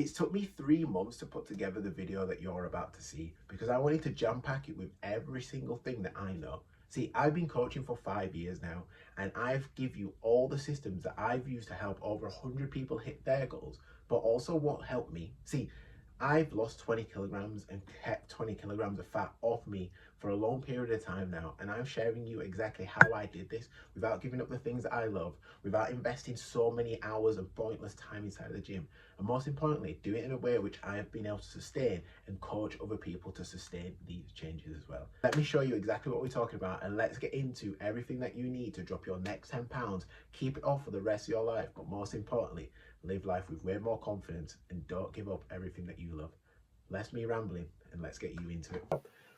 It's took me 3 months to put together the video that you're about to see because I wanted to jam pack it with every single thing that I know. See, I've been coaching for 5 years now, and I've give you all the systems that I've used to help over 100 people hit their goals, but also what helped me. See, I've lost 20 kilograms and kept 20 kilograms of fat off me for a long period of time now, and I'm sharing you exactly how I did this without giving up the things that I love, without investing so many hours of pointless time inside of the gym, and most importantly, do it in a way which I have been able to sustain and coach other people to sustain these changes as well. Let me show you exactly what we're talking about, and let's get into everything that you need to drop your next 10 pounds, keep it off for the rest of your life, but most importantly, live life with way more confidence and don't give up everything that you love. Less me rambling, and let's get you into it.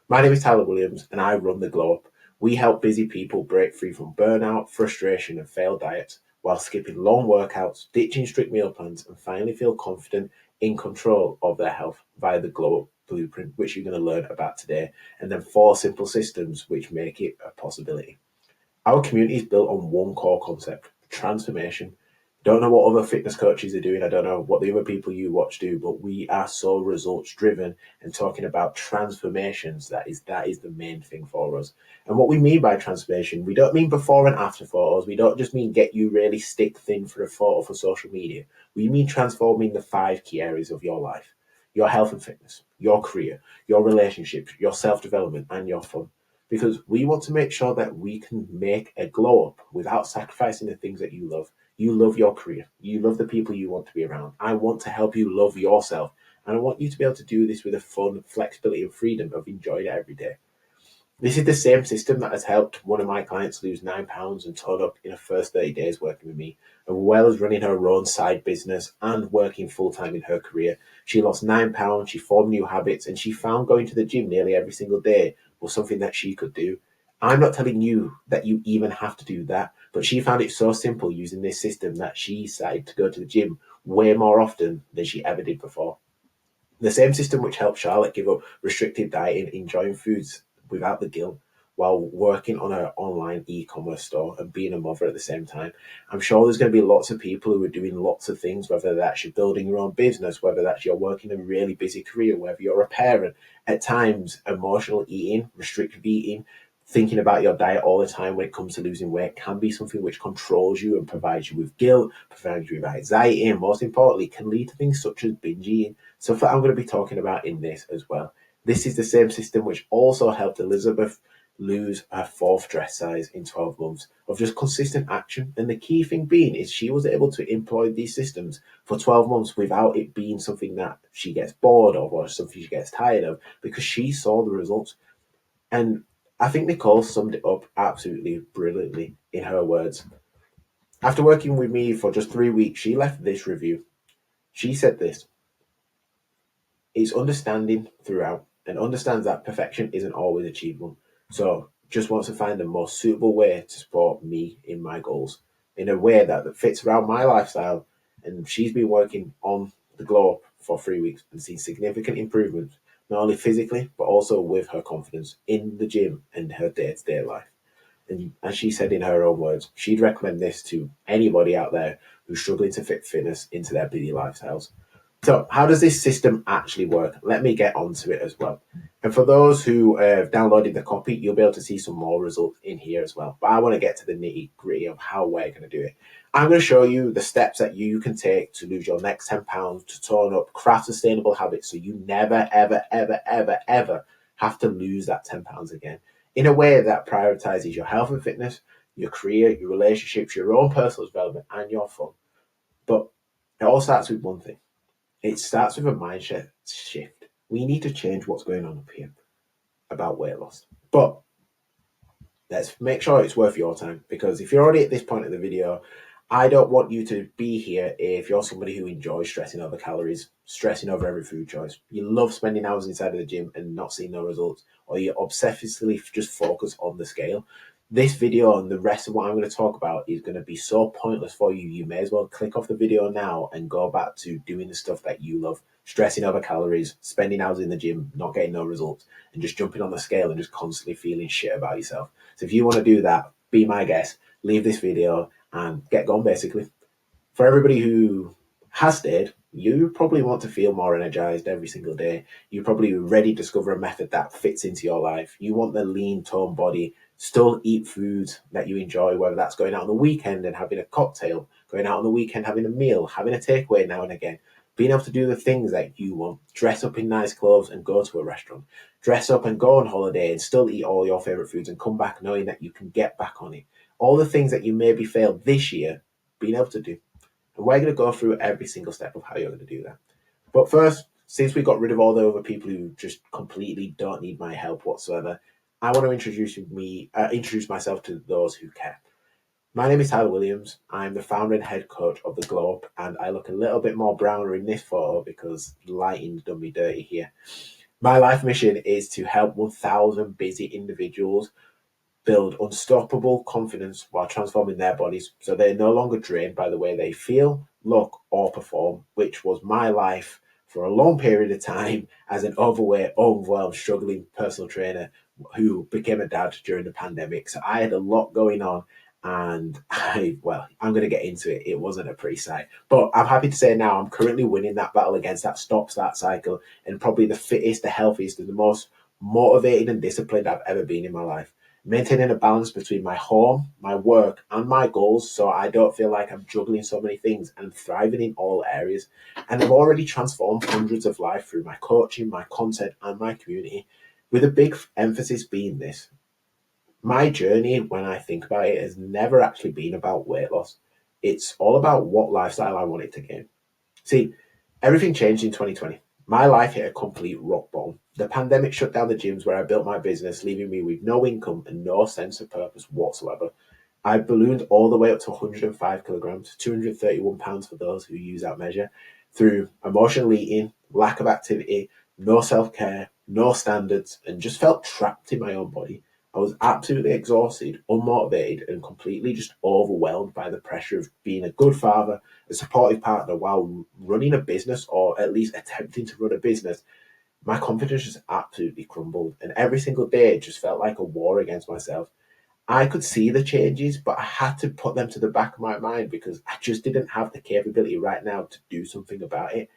My name is Tyler Williams, and I run the Glow Up. We help busy people break free from burnout, frustration, and failed diets while skipping long workouts, ditching strict meal plans, and finally feel confident in control of their health via the Glow Up Blueprint, which you're going to learn about today, and then 4 simple systems which make it a possibility. Our community is built on one core concept: transformation. Don't know what other fitness coaches are doing. I don't know what the other people you watch do, but we are so results driven and talking about transformations. That is the main thing for us. And what we mean by transformation, we don't mean before and after photos. We don't just mean get you really stick thin for a photo for social media. We mean transforming the 5 key areas of your life: your health and fitness, your career, your relationships, your self-development, and your fun, because we want to make sure that we can make a glow up without sacrificing the things that you love. You love your career. You love the people you want to be around. I want to help you love yourself. And I want you to be able to do this with a fun, flexibility, and freedom of enjoying it every day. This is the same system that has helped one of my clients lose 9 pounds and tone up in her first 30 days working with me, as well as running her own side business and working full time in her career. She lost 9 pounds, she formed new habits, and she found going to the gym nearly every single day was something that she could do. I'm not telling you that you even have to do that, but she found it so simple using this system that she decided to go to the gym way more often than she ever did before. The same system which helped Charlotte give up restrictive dieting, enjoying foods without the guilt, while working on her online e-commerce store and being a mother at the same time. I'm sure there's going to be lots of people who are doing lots of things, whether that's you're building your own business, whether that's you're working a really busy career, whether you're a parent. At times, emotional eating, restrictive eating, thinking about your diet all the time when it comes to losing weight can be something which controls you and provides you with guilt, provides you with anxiety, and most importantly, can lead to things such as binge eating. So I'm going to be talking about in this as well. This is the same system which also helped Elizabeth lose her 4th dress size in 12 months of just consistent action. And the key thing being is she was able to employ these systems for 12 months without it being something that she gets bored of or something she gets tired of, because she saw the results. And I think Nicole summed it up absolutely brilliantly in her words. After working with me for just 3 weeks, she left this review. She said this: it's understanding throughout and understands that perfection isn't always achievable. So just wants to find the most suitable way to support me in my goals in a way that fits around my lifestyle. And she's been working on the glow up for 3 weeks and seen significant improvements, not only physically, but also with her confidence in the gym and her day-to-day life. And as she said in her own words, she'd recommend this to anybody out there who's struggling to fit fitness into their busy lifestyles. So how does this system actually work? Let me get onto it as well. And for those who have downloaded the copy, you'll be able to see some more results in here as well. But I want to get to the nitty gritty of how we're going to do it. I'm going to show you the steps that you can take to lose your next 10 pounds, to tone up, craft sustainable habits so you never, ever, ever, ever, ever have to lose that 10 pounds again, in a way that prioritizes your health and fitness, your career, your relationships, your own personal development, and your fun. But it all starts with one thing. It starts with a mindset shift. We need to change what's going on up here about weight loss. But let's make sure it's worth your time, because if you're already at this point of the video, I don't want you to be here if you're somebody who enjoys stressing over calories, stressing over every food choice. You love spending hours inside of the gym and not seeing no results, or you obsessively just focus on the scale. This video and the rest of what I'm going to talk about is going to be so pointless for you. You may as well click off the video now and go back to doing the stuff that you love, stressing over calories, spending hours in the gym, not getting no results, and just jumping on the scale and just constantly feeling shit about yourself. So if you want to do that, be my guest, leave this video and get going, basically. For everybody who has stayed, you probably want to feel more energized every single day. You probably ready to discover a method that fits into your life. You want the lean, toned body, still eat foods that you enjoy, whether that's going out on the weekend and having a cocktail, going out on the weekend having a meal, having a takeaway now and again, being able to do the things that you want, dress up in nice clothes and go to a restaurant, dress up and go on holiday and still eat all your favorite foods and come back knowing that you can get back on it. All the things that you maybe failed this year, being able to do. And we're going to go through every single step of how you're going to do that. But first, since we got rid of all the other people who just completely don't need my help whatsoever, I want to introduce myself to those who care. My name is Tyler Williams. I'm the founder and head coach of the Globe, and I look a little bit more browner in this photo because lighting's done me dirty here. My life mission is to help 1,000 busy individuals build unstoppable confidence while transforming their bodies so they're no longer drained by the way they feel, look, or perform, which was my life for a long period of time as an overweight, overwhelmed, struggling personal trainer who became a dad during the pandemic. So I had a lot going on. And I'm going to get into it. It wasn't a pretty sight. But I'm happy to say now I'm currently winning that battle against that stop-start cycle and probably the fittest, the healthiest, and the most motivated and disciplined I've ever been in my life. Maintaining a balance between my home, my work, and my goals so I don't feel like I'm juggling so many things and thriving in all areas. And I've already transformed hundreds of lives through my coaching, my content, and my community, with a big emphasis being this. My journey, when I think about it, has never actually been about weight loss. It's all about what lifestyle I wanted to gain. See, everything changed in 2020. My life hit a complete rock bottom. The pandemic shut down the gyms where I built my business, leaving me with no income and no sense of purpose whatsoever. I ballooned all the way up to 105 kilograms, 231 pounds for those who use that measure, through emotional eating, lack of activity, no self care, no standards, and just felt trapped in my own body. I was absolutely exhausted, unmotivated, and completely just overwhelmed by the pressure of being a good father, a supportive partner while running a business, or at least attempting to run a business. My confidence just absolutely crumbled, and every single day it just felt like a war against myself. I could see the changes, but I had to put them to the back of my mind because I just didn't have the capability right now to do something about it.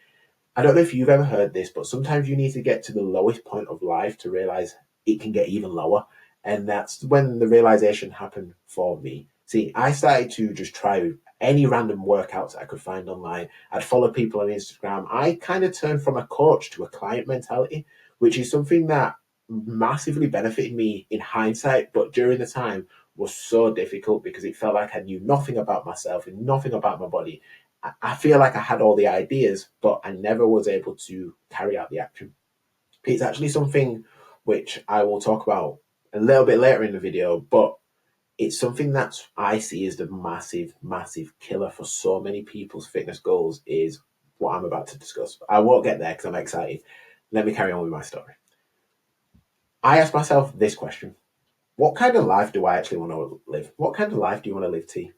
I don't know if you've ever heard this, but sometimes you need to get to the lowest point of life to realize it can get even lower. And that's when the realization happened for me. See, I started to just try any random workouts I could find online. I'd follow people on Instagram. I kind of turned from a coach to a client mentality, which is something that massively benefited me in hindsight, but during the time was so difficult because it felt like I knew nothing about myself and nothing about my body. I feel like I had all the ideas, but I never was able to carry out the action. It's actually something which I will talk about a little bit later in the video, but it's something that I see as the massive, massive killer for so many people's fitness goals is what I'm about to discuss. I won't get there because I'm excited. Let me carry on with my story. I asked myself this question. What kind of life do I actually want to live? What kind of life do you want to live, T?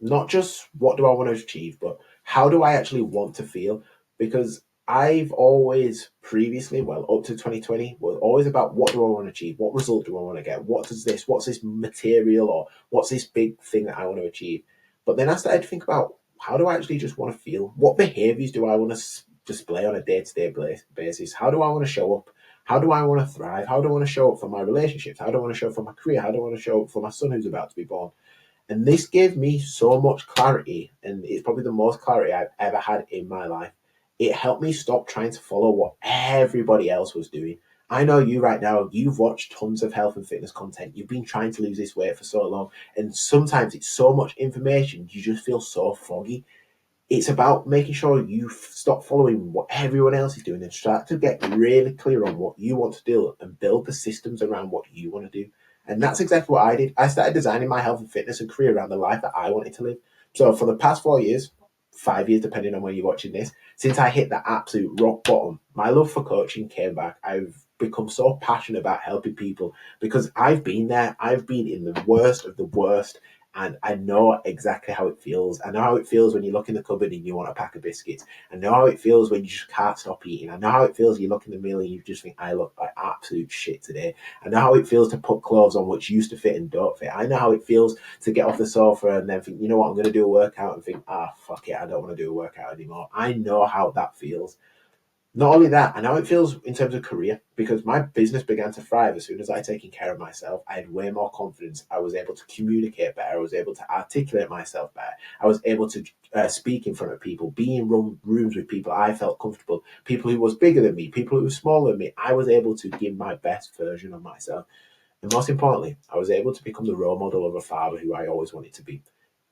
Not just what do I want to achieve, but how do I actually want to feel? Because I've always previously, well, up to 2020, was always about what do I want to achieve? What result do I want to get? What's this material or what's this big thing that I want to achieve? But then I started to think about how do I actually just want to feel? What behaviors do I want to display on a day-to-day basis? How do I want to show up? How do I want to thrive? How do I want to show up for my relationships? How do I want to show up for my career? How do I want to show up for my son who's about to be born? And this gave me so much clarity, and it's probably the most clarity I've ever had in my life. It helped me stop trying to follow what everybody else was doing. I know you right now, you've watched tons of health and fitness content. You've been trying to lose this weight for so long, and sometimes it's so much information, you just feel so foggy. It's about making sure you stop following what everyone else is doing and start to get really clear on what you want to do and build the systems around what you want to do. And that's exactly what I did. I started designing my health and fitness and career around the life that I wanted to live. So for the past 4 years, 5 years, depending on when you're watching this, since I hit that absolute rock bottom, my love for coaching came back. I've become so passionate about helping people because I've been there. I've been in the worst of the worst. And I know exactly how it feels. I know how it feels when you look in the cupboard and you want a pack of biscuits. I know how it feels when you just can't stop eating. I know how it feels you look in the mirror and you just think, I look like absolute shit today. I know how it feels to put clothes on which used to fit and don't fit. I know how it feels to get off the sofa and then think, you know what, I'm going to do a workout and think, fuck it, I don't want to do a workout anymore. I know how that feels. Not only that, I know it feels in terms of career, because my business began to thrive as soon as I taken care of myself. I had way more confidence. I was able to communicate better. I was able to articulate myself better. I was able to speak in front of people, be in rooms with people I felt comfortable, people who was bigger than me, people who were smaller than me. I was able to give my best version of myself. And most importantly, I was able to become the role model of a father who I always wanted to be.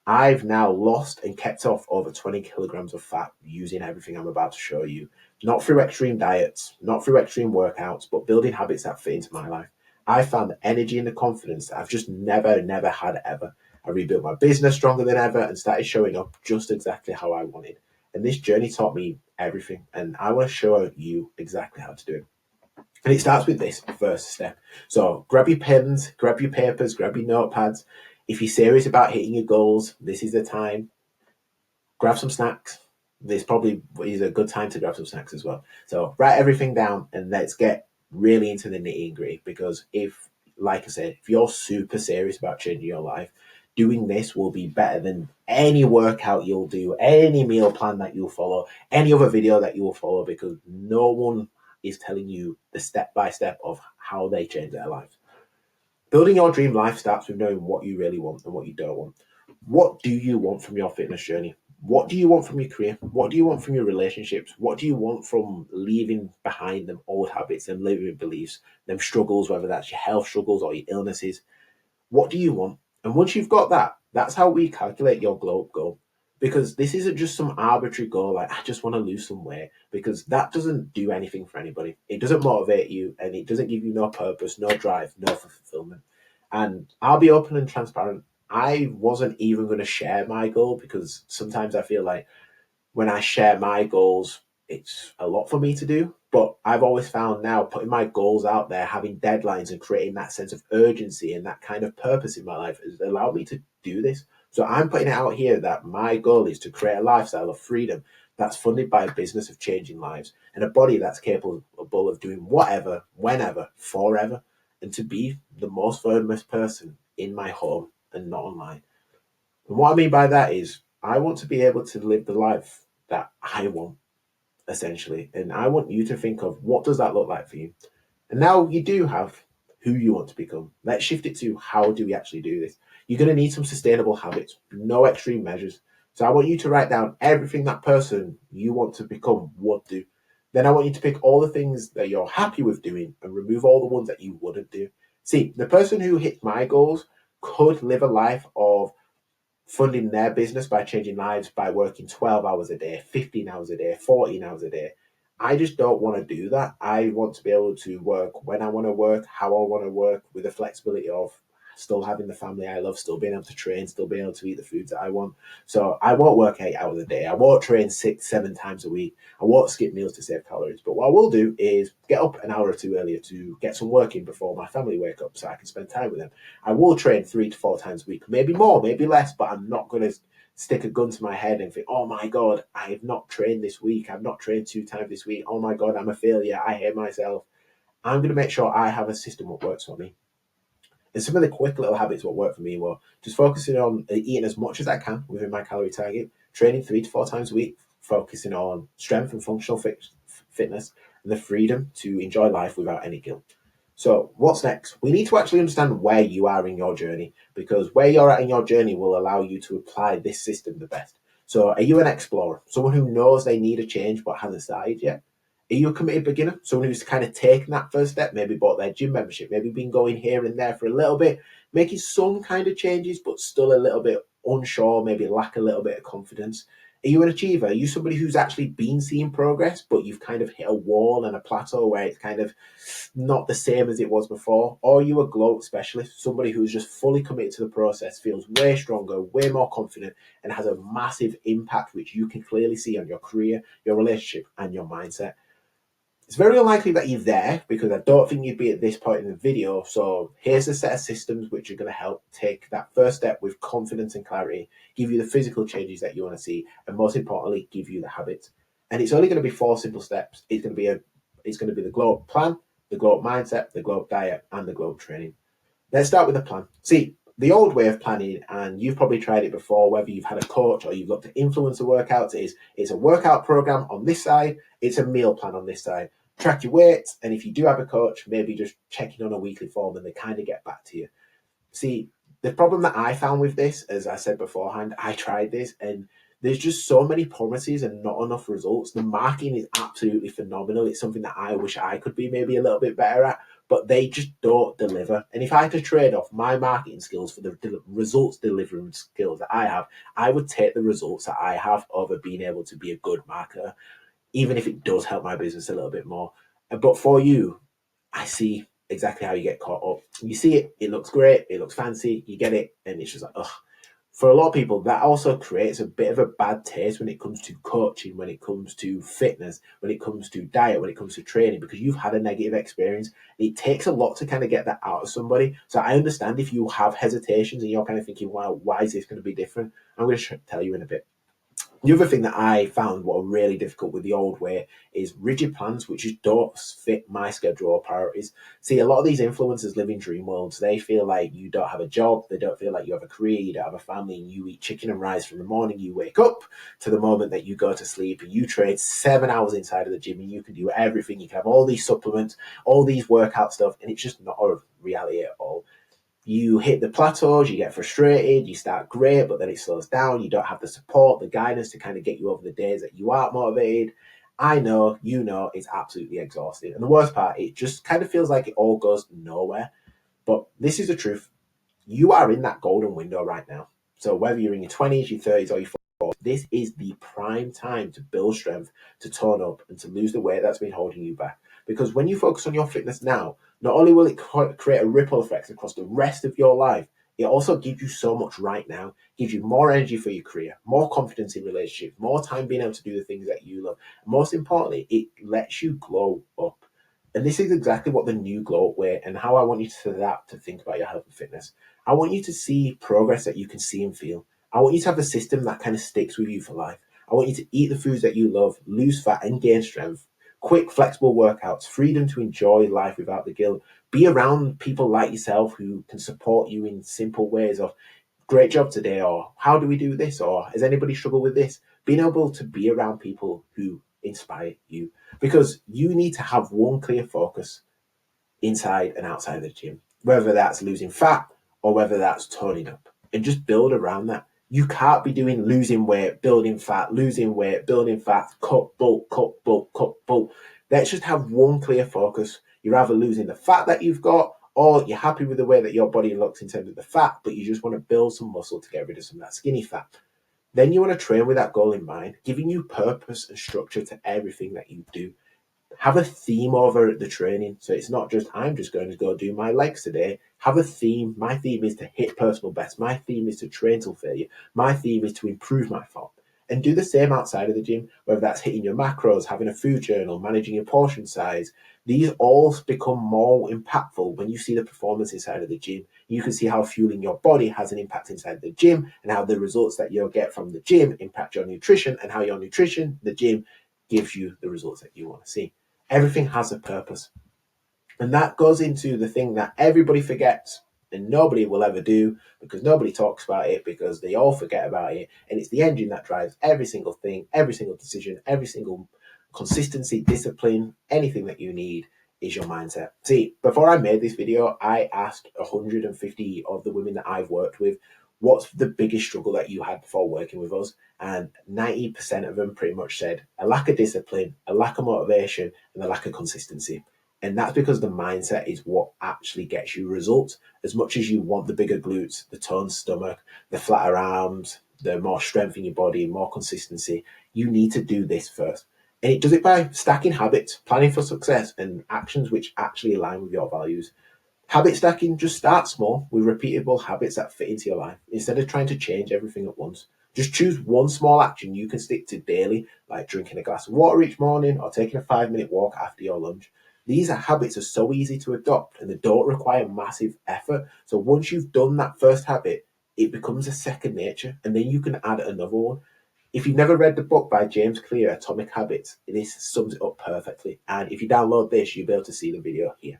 I've now lost and kept off over 20 kilograms of fat using everything I'm about to show you. Not through extreme diets, not through extreme workouts, but building habits that fit into my life. I found the energy and the confidence that I've just never had ever. I rebuilt my business stronger than ever and started showing up just exactly how I wanted. And this journey taught me everything. And I want to show you exactly how to do it. And it starts with this first step. So grab your pens, grab your papers, grab your notepads. If you're serious about hitting your goals, this is the time. Grab some snacks. This probably is a good time to grab some snacks as well. So write everything down and let's get really into the nitty and gritty. Because if, like I said, if you're super serious about changing your life, doing this will be better than any workout you'll do, any meal plan that you'll follow, any other video that you will follow, because no one is telling you the step by step of how they change their lives. Building your dream life starts with knowing what you really want and what you don't want. What do you want from your fitness journey? What do you want from your career? What do you want from your relationships? What do you want from leaving behind them old habits, them limiting beliefs, them struggles, whether that's your health struggles or your illnesses? What do you want? And once you've got that, that's how we calculate your globe goal. Because this isn't just some arbitrary goal like, I just want to lose some weight, because that doesn't do anything for anybody. It doesn't motivate you and it doesn't give you no purpose, no drive, no fulfillment. And I'll be open and transparent. I wasn't even going to share my goal because sometimes I feel like when I share my goals, it's a lot for me to do. But I've always found now putting my goals out there, having deadlines and creating that sense of urgency and that kind of purpose in my life has allowed me to do this. So I'm putting it out here that my goal is to create a lifestyle of freedom that's funded by a business of changing lives and a body that's capable of doing whatever, whenever, forever, and to be the most famous person in my home and not online. And what I mean by that is I want to be able to live the life that I want, essentially. And I want you to think of what does that look like for you. And now you do have who you want to become. Let's shift it to how do we actually do this? You're going to need some sustainable habits, no extreme measures. So I want you to write down everything that person you want to become would do. Then I want you to pick all the things that you're happy with doing and remove all the ones that you wouldn't do. See, the person who hits my goals could live a life of funding their business by changing lives by working 12 hours a day, 15 hours a day, 14 hours a day. I just don't want to do that. I want to be able to work when I want to work, how I want to work, with the flexibility of still having the family I love, still being able to train, still being able to eat the foods that I want. So I won't work 8 hours a day. I won't train 6, 7 times a week. I won't skip meals to save calories. But what I will do is get up an hour or two earlier to get some work in before my family wake up so I can spend time with them. I will train 3 to 4 times a week, maybe more, maybe less, but I'm not going to stick a gun to my head and think, oh my God, I have not trained this week. I've not trained 2 times this week. Oh my God, I'm a failure. I hate myself. I'm going to make sure I have a system that works for me. And some of the quick little habits what work for me were just focusing on eating as much as I can within my calorie target, training 3 to 4 times a week, focusing on strength and functional fitness, and the freedom to enjoy life without any guilt. So what's next? We need to actually understand where you are in your journey, because where you're at in your journey will allow you to apply this system the best. So are you an explorer, someone who knows they need a change but hasn't started yet? Are you a committed beginner, someone who's kind of taken that first step, maybe bought their gym membership, maybe been going here and there for a little bit, making some kind of changes but still a little bit unsure, maybe lack a little bit of confidence? Are you an achiever? Are you somebody who's actually been seeing progress, but you've kind of hit a wall and a plateau where it's kind of not the same as it was before? Or are you a growth specialist, somebody who's just fully committed to the process, feels way stronger, way more confident, and has a massive impact which you can clearly see on your career, your relationship, and your mindset? It's very unlikely that you're there because I don't think you'd be at this point in the video. So here's a set of systems which are going to help take that first step with confidence and clarity, give you the physical changes that you want to see, and most importantly, give you the habits. And it's only going to be 4 simple steps. It's going to be the glow up plan, the glow up mindset, the glow up diet, and the glow up training. Let's start with the plan. See, the old way of planning, and you've probably tried it before, whether you've had a coach or you've looked at influencer workouts, is it's a workout program on this side, it's a meal plan on this side. Track your weights, and if you do have a coach, maybe just check in on a weekly form and they kind of get back to you. See, the problem that I found with this, as I said beforehand, I tried this and there's just so many promises and not enough results. The marketing is absolutely phenomenal. It's something that I wish I could be maybe a little bit better at, but they just don't deliver. And if I had to trade off my marketing skills for the results delivering skills that I have, I would take the results that I have over being able to be a good marketer, even if it does help my business a little bit more. But for you, I see exactly how you get caught up. You see it, it looks great, it looks fancy, you get it, and it's just like, ugh. For a lot of people, that also creates a bit of a bad taste when it comes to coaching, when it comes to fitness, when it comes to diet, when it comes to training, because you've had a negative experience. It takes a lot to kind of get that out of somebody. So I understand if you have hesitations and you're kind of thinking, wow, why is this going to be different? I'm going to tell you in a bit. The other thing that I found what really difficult with the old way is rigid plans which just don't fit my schedule or priorities. See, a lot of these influencers live in dream worlds. They feel like you don't have a job, they don't feel like you have a career, you don't have a family, and you eat chicken and rice from the morning you wake up to the moment that you go to sleep, and you trade 7 hours inside of the gym, and you can do everything. You can have all these supplements, all these workout stuff, and it's just not a reality at all. You hit the plateaus, you get frustrated, you start great, but then it slows down. You don't have the support, the guidance to kind of get you over the days that you aren't motivated. I know, you know, it's absolutely exhausting. And the worst part, it just kind of feels like it all goes nowhere. But this is the truth. You are in that golden window right now. So whether you're in your 20s, your 30s, or your 40s, this is the prime time to build strength, to tone up, and to lose the weight that's been holding you back. Because when you focus on your fitness now, not only will it create a ripple effect across the rest of your life, it also gives you so much right now, gives you more energy for your career, more confidence in relationships, more time being able to do the things that you love. Most importantly, it lets you glow up. And this is exactly what the new glow up way and how I want you to adapt to think about your health and fitness. I want you to see progress that you can see and feel. I want you to have a system that kind of sticks with you for life. I want you to eat the foods that you love, lose fat and gain strength, quick, flexible workouts, freedom to enjoy life without the guilt. Be around people like yourself who can support you in simple ways of great job today, or how do we do this, or has anybody struggled with this? Being able to be around people who inspire you, because you need to have one clear focus inside and outside of the gym, whether that's losing fat or whether that's toning up, and just build around that. You can't be doing losing weight, building fat, losing weight, building fat, cut, bulk, cut, bulk, cut, bulk. Let's just have one clear focus. You're either losing the fat that you've got, or you're happy with the way that your body looks in terms of the fat, but you just want to build some muscle to get rid of some of that skinny fat. Then you want to train with that goal in mind, giving you purpose and structure to everything that you do. Have a theme over the training. So it's not just, I'm just going to go do my legs today. Have a theme. My theme is to hit personal best. My theme is to train till failure. My theme is to improve my form. And do the same outside of the gym, whether that's hitting your macros, having a food journal, managing your portion size. These all become more impactful when you see the performance inside of the gym. You can see how fueling your body has an impact inside the gym, and how the results that you'll get from the gym impact your nutrition, and how your nutrition, the gym, gives you the results that you want to see. Everything has a purpose. And that goes into the thing that everybody forgets and nobody will ever do, because nobody talks about it, because they all forget about it. And it's the engine that drives every single thing, every single decision, every single consistency, discipline, anything that you need is your mindset. See, before I made this video, I asked 150 of the women that I've worked with, what's the biggest struggle that you had before working with us? And 90% of them pretty much said a lack of discipline, a lack of motivation, and a lack of consistency. And that's because the mindset is what actually gets you results. As much as you want the bigger glutes, the toned stomach, the flatter arms, the more strength in your body, more consistency, you need to do this first. And it does it by stacking habits, planning for success, and actions which actually align with your values. Habit stacking, just start small with repeatable habits that fit into your life. Instead of trying to change everything at once, Just choose one small action you can stick to daily, like drinking a glass of water each morning or taking a 5-minute walk after your lunch. These habits are so easy to adopt and they don't require massive effort. So once you've done that first habit, it becomes a second nature, and then you can add another one. If you've never read the book by James Clear, Atomic Habits, this sums it up perfectly. And if you download this, you'll be able to see the video here.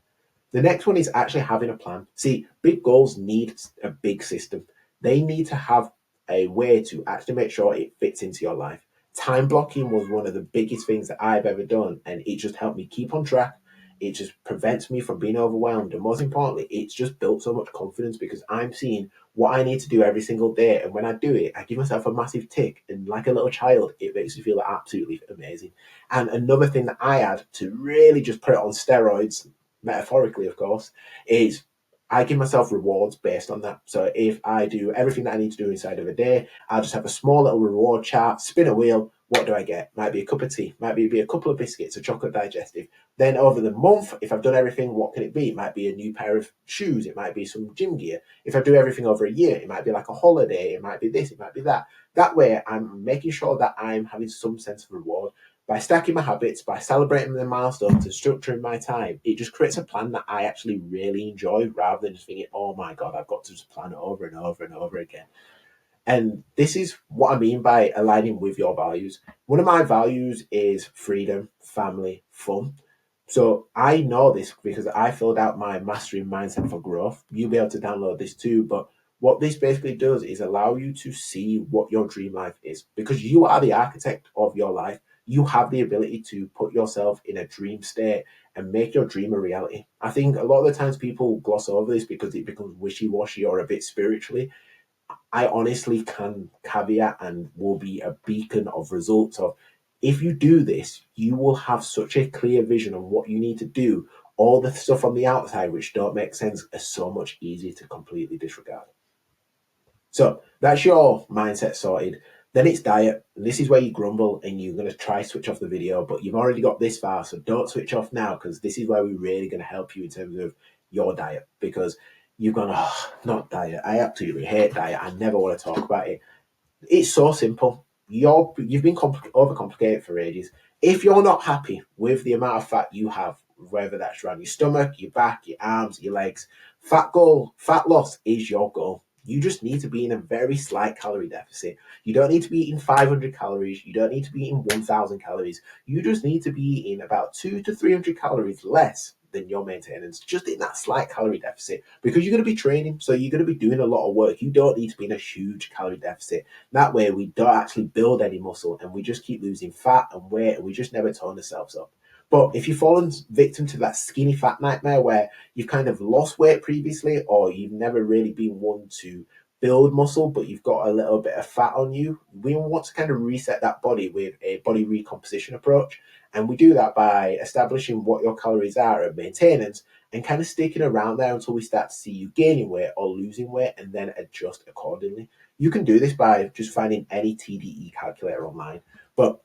The next one is actually having a plan. See, big goals need a big system. They need to have a way to actually make sure it fits into your life. Time blocking was one of the biggest things that I've ever done, and it just helped me keep on track. It just prevents me from being overwhelmed. And most importantly, it's just built so much confidence because I'm seeing what I need to do every single day. And when I do it, I give myself a massive tick. And like a little child, it makes me feel absolutely amazing. And another thing that I add to really just put it on steroids, metaphorically, of course, is I give myself rewards based on that. So if I do everything that I need to do inside of a day, I'll just have a small little reward chart, spin a wheel. What do I get? Might be a cup of tea, might be a couple of biscuits, a chocolate digestive. Then over the month, if I've done everything, what can it be? It might be a new pair of shoes. It might be some gym gear. If I do everything over a year, it might be like a holiday. It might be this, it might be that. That way, I'm making sure that I'm having some sense of reward. By stacking my habits, by celebrating the milestones and structuring my time, it just creates a plan that I actually really enjoy rather than just thinking, oh my God, I've got to just plan it over and over and over again. And this is what I mean by aligning with your values. One of my values is freedom, family, fun. So I know this because I filled out my Mastering Mindset for Growth. You'll be able to download this too. But what this basically does is allow you to see what your dream life is, because you are the architect of your life. You have the ability to put yourself in a dream state and make your dream a reality. I think a lot of the times people gloss over this because it becomes wishy-washy or a bit spiritually. I honestly can caveat and will be a beacon of results of, if you do this, you will have such a clear vision on what you need to do. All the stuff on the outside which don't make sense are so much easier to completely disregard. So that's your mindset sorted. Then it's diet. And this is where you grumble and you're going to try switch off the video, but you've already got this far. So don't switch off now, because this is where we're really going to help you in terms of your diet. Because you're going to, oh, not diet. I absolutely hate diet. I never want to talk about it. It's so simple. You've been overcomplicated for ages. If you're not happy with the amount of fat you have, whether that's around your stomach, your back, your arms, your legs, fat loss is your goal. You just need to be in a very slight calorie deficit. You don't need to be eating 500 calories. You don't need to be eating 1,000 calories. You just need to be eating about 200 to 300 calories less than your maintenance, just in that slight calorie deficit, because you're going to be training. So you're going to be doing a lot of work. You don't need to be in a huge calorie deficit. That way we don't actually build any muscle and we just keep losing fat and weight and we just never tone ourselves up. But if you've fallen victim to that skinny fat nightmare where you've kind of lost weight previously, or you've never really been one to build muscle, but you've got a little bit of fat on you, we want to kind of reset that body with a body recomposition approach. And we do that by establishing what your calories are at maintenance and kind of sticking around there until we start to see you gaining weight or losing weight, and then adjust accordingly. You can do this by just finding any TDE calculator online. But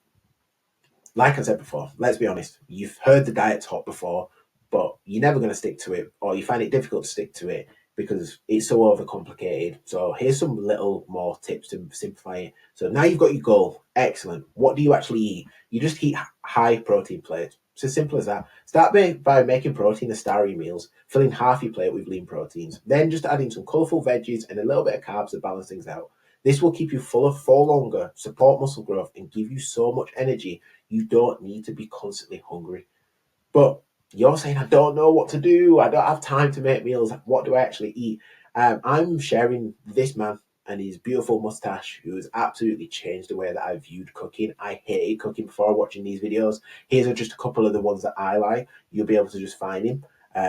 like I said before, let's be honest, you've heard the diet talk before, but you're never going to stick to it, or you find it difficult to stick to it because it's so overcomplicated. So here's some little more tips to simplify it. So now you've got your goal. Excellent. What do you actually eat? You just eat high protein plates. It's as simple as that. Start by making protein a star of your meals, filling half your plate with lean proteins, then just adding some colourful veggies and a little bit of carbs to balance things out. This will keep you fuller for longer, support muscle growth, and give you so much energy you don't need to be constantly hungry. But you're saying, I don't know what to do. I don't have time to make meals. What do I actually eat? I'm sharing this man and his beautiful mustache, who has absolutely changed the way that I viewed cooking. I hated cooking before watching these videos. Here's just a couple of the ones that I like. You'll be able to just find him.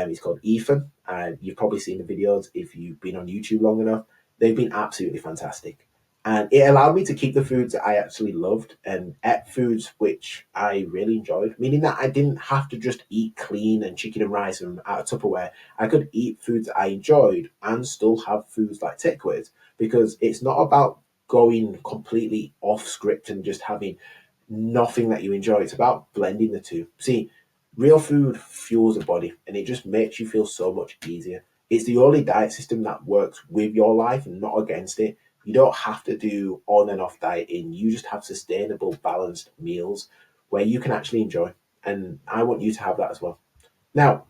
He's called Ethan, and you've probably seen the videos if you've been on YouTube long enough. They've been absolutely fantastic. And it allowed me to keep the foods that I actually loved and ate foods which I really enjoyed, meaning that I didn't have to just eat clean and chicken and rice and out of Tupperware. I could eat foods that I enjoyed and still have foods like takeaways, because it's not about going completely off script and just having nothing that you enjoy. It's about blending the two. See, real food fuels the body and it just makes you feel so much easier. It's the only diet system that works with your life and not against it. You don't have to do on and off dieting. You just have sustainable, balanced meals where you can actually enjoy. And I want you to have that as well. Now,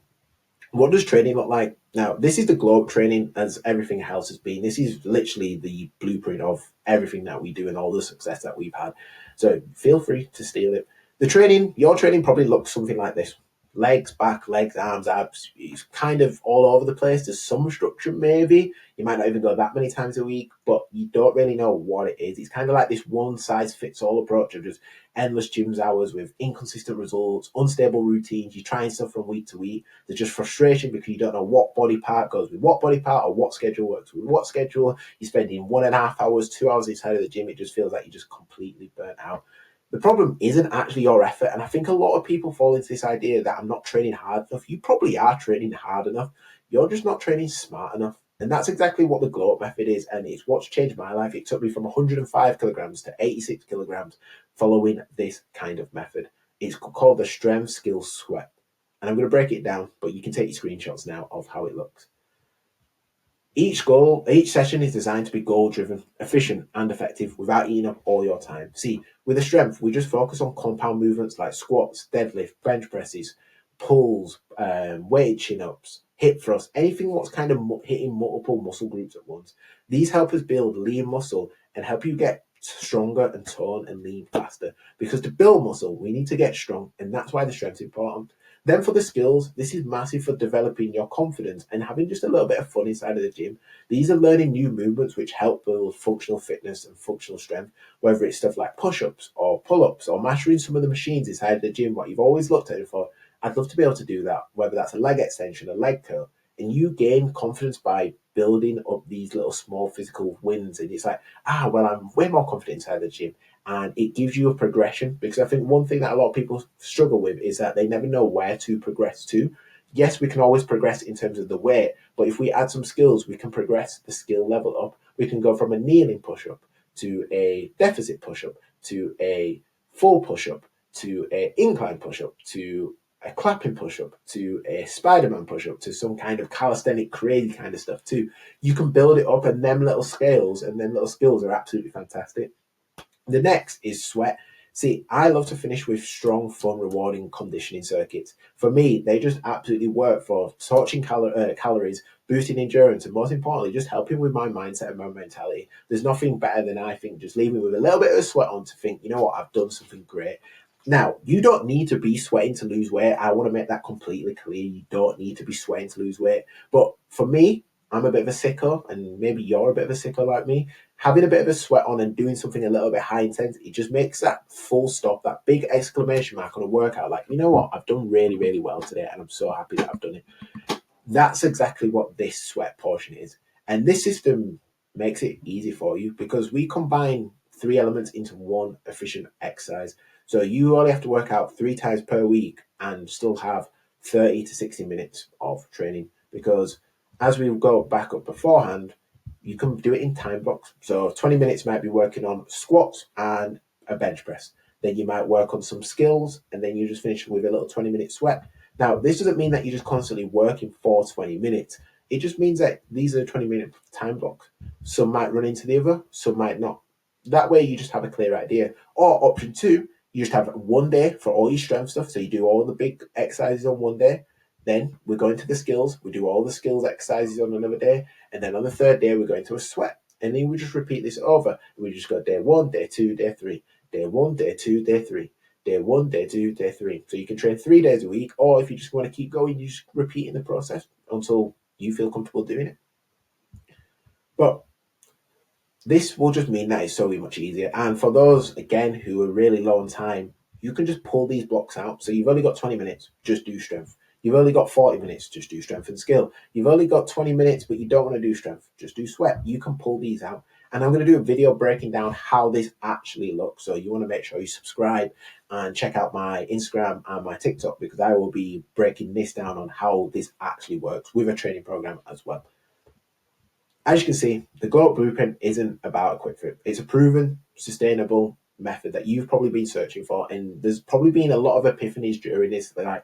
what does training look like? Now, this is the globe training as everything else has been. This is literally the blueprint of everything that we do and all the success that we've had. So feel free to steal it. The training, your training probably looks something like this. Legs, back, legs, arms, abs. It's kind of all over the place. There's some structure, maybe. You might not even go that many times a week, but you don't really know what it is. It's kind of like this one size fits all approach of just endless gyms hours with inconsistent results, unstable routines. You're trying stuff from week to week. There's just frustration because you don't know what body part goes with what body part or what schedule works with what schedule. You're spending 1.5 hours, 2 hours inside of the gym. It just feels like you're just completely burnt out. The problem isn't actually your effort. And I think a lot of people fall into this idea that I'm not training hard enough. You probably are training hard enough. You're just not training smart enough. And that's exactly what the GOAT method is. And it's what's changed my life. It took me from 105 kilograms to 86 kilograms following this kind of method. It's called the Strength Skills Sweat. And I'm going to break it down, but you can take your screenshots now of how it looks. Each session is designed to be goal-driven, efficient, and effective without eating up all your time. See, with the strength, we just focus on compound movements like squats, deadlift, bench presses, pulls, weighted chin-ups, hip thrusts, anything what's kind of hitting multiple muscle groups at once. These help us build lean muscle and help you get stronger and tone and lean faster. Because to build muscle, we need to get strong, and that's why the strength's important. Then for the skills, this is massive for developing your confidence and having just a little bit of fun inside of the gym. These are learning new movements which help build functional fitness and functional strength, whether it's stuff like push-ups or pull-ups or mastering some of the machines inside the gym, what you've always looked at it for. I'd love to be able to do that, whether that's a leg extension, a leg curl, and you gain confidence by building up these little small physical wins. And it's like, well, I'm way more confident inside the gym. And it gives you a progression, because I think one thing that a lot of people struggle with is that they never know where to progress to. Yes, we can always progress in terms of the weight, but if we add some skills, we can progress the skill level up. We can go from a kneeling push-up to a deficit push-up to a full push-up to an incline push-up to a clapping push-up to a Spider-Man push-up to some kind of calisthenic crazy kind of stuff too. You can build it up, and them little scales and them little skills are absolutely fantastic. The next is sweat. See, I love to finish with strong, fun, rewarding conditioning circuits. For me, they just absolutely work for torching calories, boosting endurance, and most importantly, just helping with my mindset and my mentality. There's nothing better than, I think, just leaving with a little bit of sweat on to think, you know what, I've done something great. Now, you don't need to be sweating to lose weight. I want to make that completely clear. You don't need to be sweating to lose weight. But for me, I'm a bit of a sicko, and maybe you're a bit of a sicko like me. Having a bit of a sweat on and doing something a little bit high intense, it just makes that full stop, that big exclamation mark on a workout. Like, you know what? I've done really, really well today, and I'm so happy that I've done it. That's exactly what this sweat portion is. And this system makes it easy for you because we combine 3 elements into one efficient exercise. So you only have to work out 3 times per week and still have 30 to 60 minutes of training, because as we go back up beforehand, you can do it in time blocks. So 20 minutes might be working on squats and a bench press. Then you might work on some skills, and then you just finish with a little 20-minute sweat. Now, this doesn't mean that you're just constantly working for 20 minutes. It just means that these are 20-minute time blocks. Some might run into the other, some might not. That way, you just have a clear idea. Or option 2, you just have one day for all your strength stuff. So you do all the big exercises on one day. Then we go into the skills. We do all the skills exercises on another day. And then on the third day, we go into a sweat. And then we just repeat this over. We just go day 1, day 2, day 3. Day 1, day 2, day 3. Day 1, day 2, day 3. So you can train 3 days a week, or if you just want to keep going, you just repeat in the process until you feel comfortable doing it. But this will just mean that it's so much easier. And for those, again, who are really low on time, you can just pull these blocks out. So you've only got 20 minutes, just do strength. You've only got 40 minutes, just do strength and skill. You've only got 20 minutes, but you don't want to do strength, just do sweat. You can pull these out. And I'm going to do a video breaking down how this actually looks. So you want to make sure you subscribe and check out my Instagram and my TikTok, because I will be breaking this down on how this actually works with a training program as well. As you can see, the GOAT blueprint isn't about a quick fix. It's a proven, sustainable method that you've probably been searching for. And there's probably been a lot of epiphanies during this. They're like,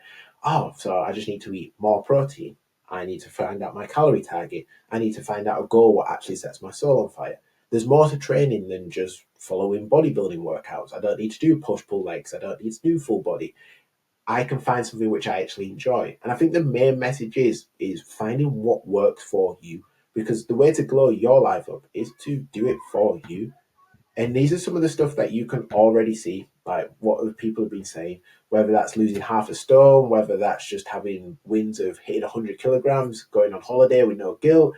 so I just need to eat more protein. I need to find out my calorie target. I need to find out a goal what actually sets my soul on fire. There's more to training than just following bodybuilding workouts. I don't need to do push-pull legs. I don't need to do full body. I can find something which I actually enjoy. And I think the main message is finding what works for you, because the way to glow your life up is to do it for you. And these are some of the stuff that you can already see, like what other people have been saying, whether that's losing half a stone, whether that's just having wins of hitting 100 kilograms, going on holiday with no guilt,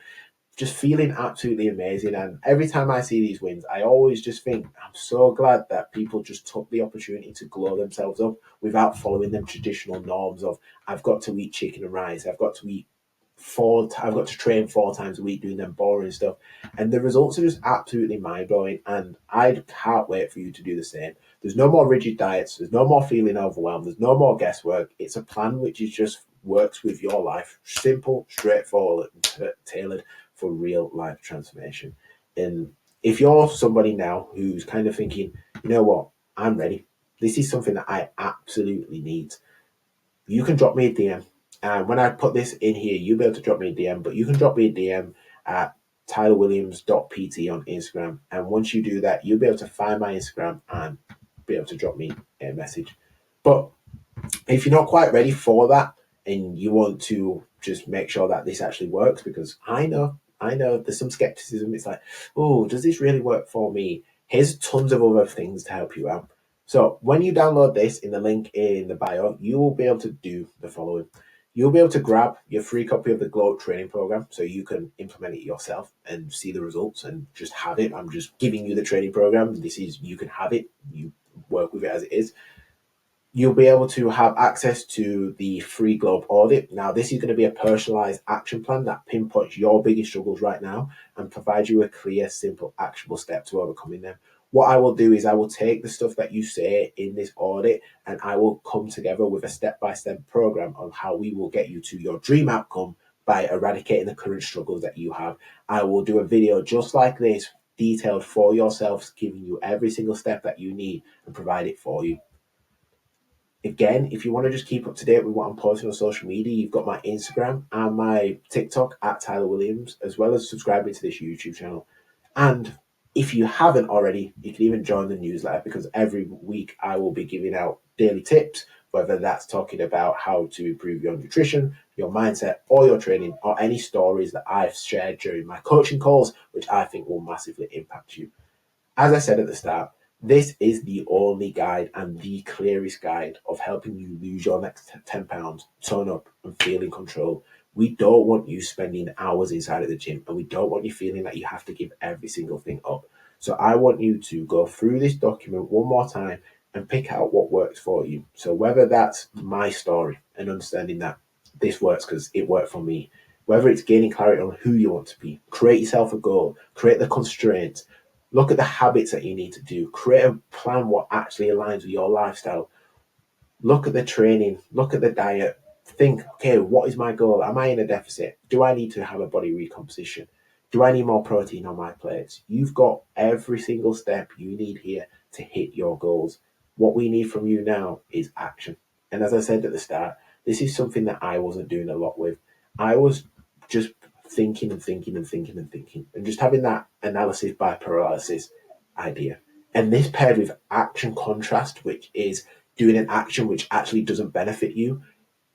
just feeling absolutely amazing. And every time I see these wins, I always just think, I'm so glad that people just took the opportunity to glow themselves up without following them traditional norms of, I've got to eat chicken and rice, I've got to train 4 times a week doing them boring stuff. And the results are just absolutely mind blowing. And I can't wait for you to do the same. There's no more rigid diets. There's no more feeling overwhelmed. There's no more guesswork. It's a plan which is just works with your life. Simple, straightforward, and tailored for real life transformation. And if you're somebody now who's kind of thinking, you know what, I'm ready. This is something that I absolutely need. You can drop me a DM. And when I put this in here, you'll be able to drop me a DM, but you can drop me a DM at tylerwilliams.pt on Instagram. And once you do that, you'll be able to find my Instagram and be able to drop me a message. But if you're not quite ready for that and you want to just make sure that this actually works, because I know there's some skepticism. It's like, oh, does this really work for me? Here's tons of other things to help you out. So when you download this in the link in the bio, you will be able to do the following. You'll be able to grab your free copy of the Glow training program so you can implement it yourself and see the results and just have it. I'm just giving you the training program. You can have it. You work with it as it is. You'll be able to have access to the free Globe audit. Now, this is going to be a personalized action plan that pinpoints your biggest struggles right now and provides you a clear, simple, actionable step to overcoming them. What I will do is I will take the stuff that you say in this audit and I will come together with a step-by-step program on how we will get you to your dream outcome by eradicating the current struggles that you have. I will do a video just like this, detailed for yourself, giving you every single step that you need and provide it for you. Again, if you want to just keep up to date with what I'm posting on social media, you've got my Instagram and my TikTok at Tyler Williams, as well as subscribing to this YouTube channel. And if you haven't already, you can even join the newsletter, because every week I will be giving out daily tips, whether that's talking about how to improve your nutrition, your mindset, or your training, or any stories that I've shared during my coaching calls, which I think will massively impact you. As I said at the start, this is the only guide and the clearest guide of helping you lose your next 10 pounds, tone up, and feel in control. We don't want you spending hours inside of the gym, and we don't want you feeling that you have to give every single thing up. So I want you to go through this document one more time and pick out what works for you. So whether that's my story and understanding that this works because it worked for me, whether it's gaining clarity on who you want to be, create yourself a goal, create the constraints, look at the habits that you need to do. Create a plan what actually aligns with your lifestyle. Look at the training. Look at the diet. Think, okay, what is my goal? Am I in a deficit? Do I need to have a body recomposition? Do I need more protein on my plates? You've got every single step you need here to hit your goals. What we need from you now is action. And as I said at the start, this is something that I wasn't doing a lot with. I was just thinking and thinking and thinking and thinking and just having that analysis by paralysis idea. And this paired with action contrast, which is doing an action which actually doesn't benefit you,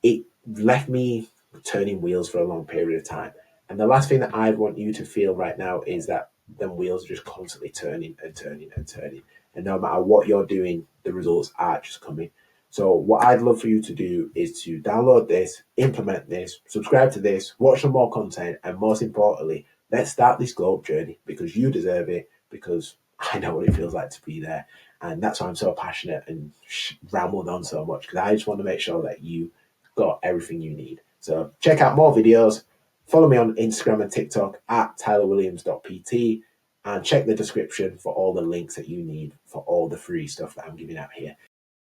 it left me turning wheels for a long period of time. And the last thing that I want you to feel right now is that the wheels are just constantly turning and turning and turning. And no matter what you're doing, the results are just coming. So what I'd love for you to do is to download this, implement this, subscribe to this, watch some more content, and most importantly, let's start this globe journey, because you deserve it, because I know what it feels like to be there. And that's why I'm so passionate and rambled on so much, because I just want to make sure that you got everything you need. So check out more videos. Follow me on Instagram and TikTok at tylerwilliams.pt, and check the description for all the links that you need for all the free stuff that I'm giving out here.